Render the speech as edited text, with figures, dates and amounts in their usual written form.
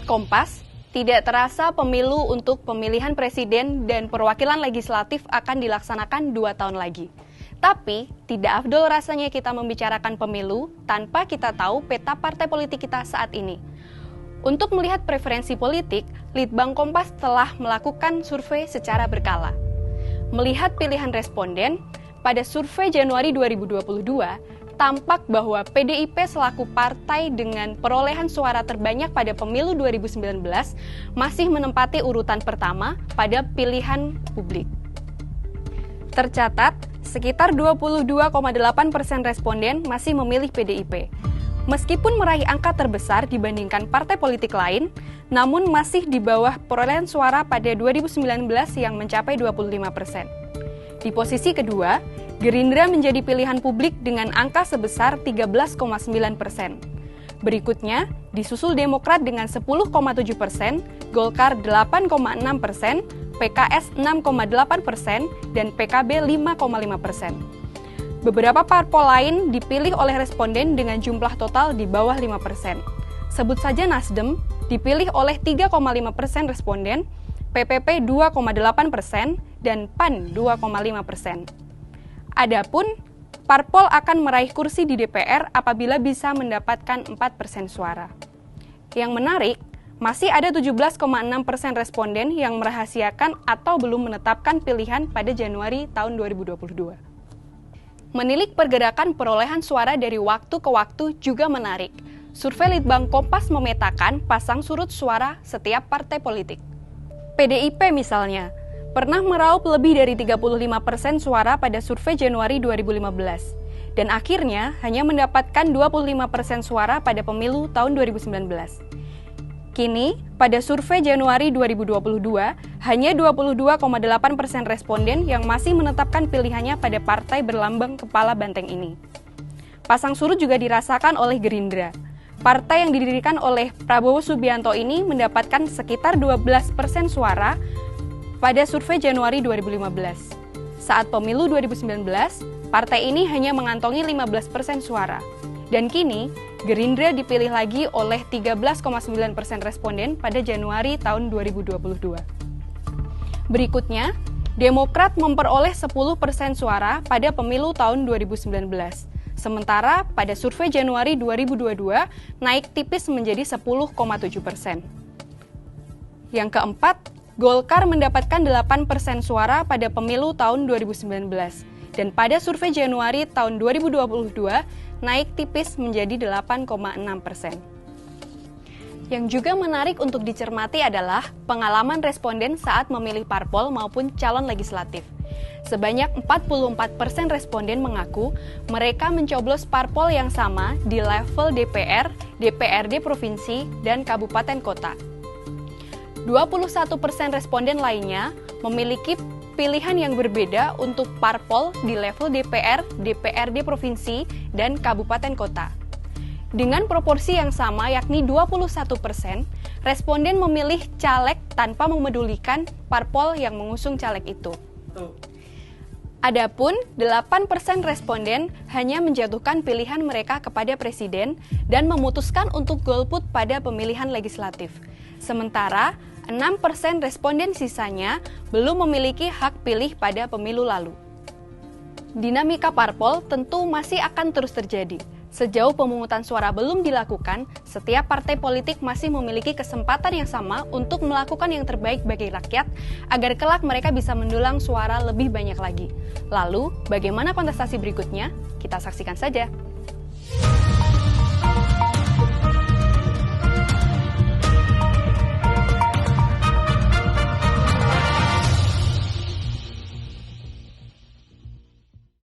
Menurut Kompas, tidak terasa pemilu untuk pemilihan presiden dan perwakilan legislatif akan dilaksanakan 2 tahun lagi. Tapi, tidak afdol rasanya kita membicarakan pemilu tanpa kita tahu peta partai politik kita saat ini. Untuk melihat preferensi politik, Litbang Kompas telah melakukan survei secara berkala. Melihat pilihan responden, pada survei Januari 2022, tampak bahwa PDIP selaku partai dengan perolehan suara terbanyak pada pemilu 2019 masih menempati urutan pertama pada pilihan publik. Tercatat, sekitar 22,8% responden masih memilih PDIP. Meskipun meraih angka terbesar dibandingkan partai politik lain, namun masih di bawah perolehan suara pada 2019 yang mencapai 25%. Di posisi kedua, Gerindra menjadi pilihan publik dengan angka sebesar 13,9%. Berikutnya, disusul Demokrat dengan 10,7%, Golkar 8,6%, PKS 6,8%, dan PKB 5,5%. Beberapa parpol lain dipilih oleh responden dengan jumlah total di bawah 5%. Sebut saja Nasdem, dipilih oleh 3,5% responden, PPP 2,8%, dan PAN 2,5%. Adapun, parpol akan meraih kursi di DPR apabila bisa mendapatkan 4% suara. Yang menarik, masih ada 17,6% responden yang merahasiakan atau belum menetapkan pilihan pada Januari tahun 2022. Menilik pergerakan perolehan suara dari waktu ke waktu juga menarik. Survei Litbang Kompas memetakan pasang surut suara setiap partai politik. PDIP misalnya, pernah meraup lebih dari 35% suara pada survei Januari 2015, dan akhirnya hanya mendapatkan 25% suara pada pemilu tahun 2019. Kini, pada survei Januari 2022, hanya 22,8% responden yang masih menetapkan pilihannya pada partai berlambang kepala banteng ini. Pasang surut juga dirasakan oleh Gerindra. Partai yang didirikan oleh Prabowo Subianto ini mendapatkan sekitar 12% suara pada survei Januari 2015. Saat pemilu 2019, partai ini hanya mengantongi 15% suara. Dan kini, Gerindra dipilih lagi oleh 13,9% responden pada Januari tahun 2022. Berikutnya, Demokrat memperoleh 10% suara pada pemilu tahun 2019. Sementara pada survei Januari 2022 naik tipis menjadi 10,7%. Yang keempat, Golkar mendapatkan 8% suara pada pemilu tahun 2019, dan pada survei Januari tahun 2022 naik tipis menjadi 8,6%. Yang juga menarik untuk dicermati adalah pengalaman responden saat memilih parpol maupun calon legislatif. Sebanyak 44% responden mengaku mereka mencoblos parpol yang sama di level DPR, DPRD provinsi, dan kabupaten kota. 21% responden lainnya memiliki pilihan yang berbeda untuk parpol di level DPR, DPRD provinsi, dan kabupaten kota. Dengan proporsi yang sama yakni 21%, responden memilih caleg tanpa memedulikan parpol yang mengusung caleg itu. Adapun 8% responden hanya menjatuhkan pilihan mereka kepada presiden dan memutuskan untuk golput pada pemilihan legislatif. Sementara 6% responden sisanya belum memiliki hak pilih pada pemilu lalu. Dinamika parpol tentu masih akan terus terjadi. Sejauh pemungutan suara belum dilakukan, setiap partai politik masih memiliki kesempatan yang sama untuk melakukan yang terbaik bagi rakyat agar kelak mereka bisa mendulang suara lebih banyak lagi. Lalu, bagaimana kontestasi berikutnya? Kita saksikan saja.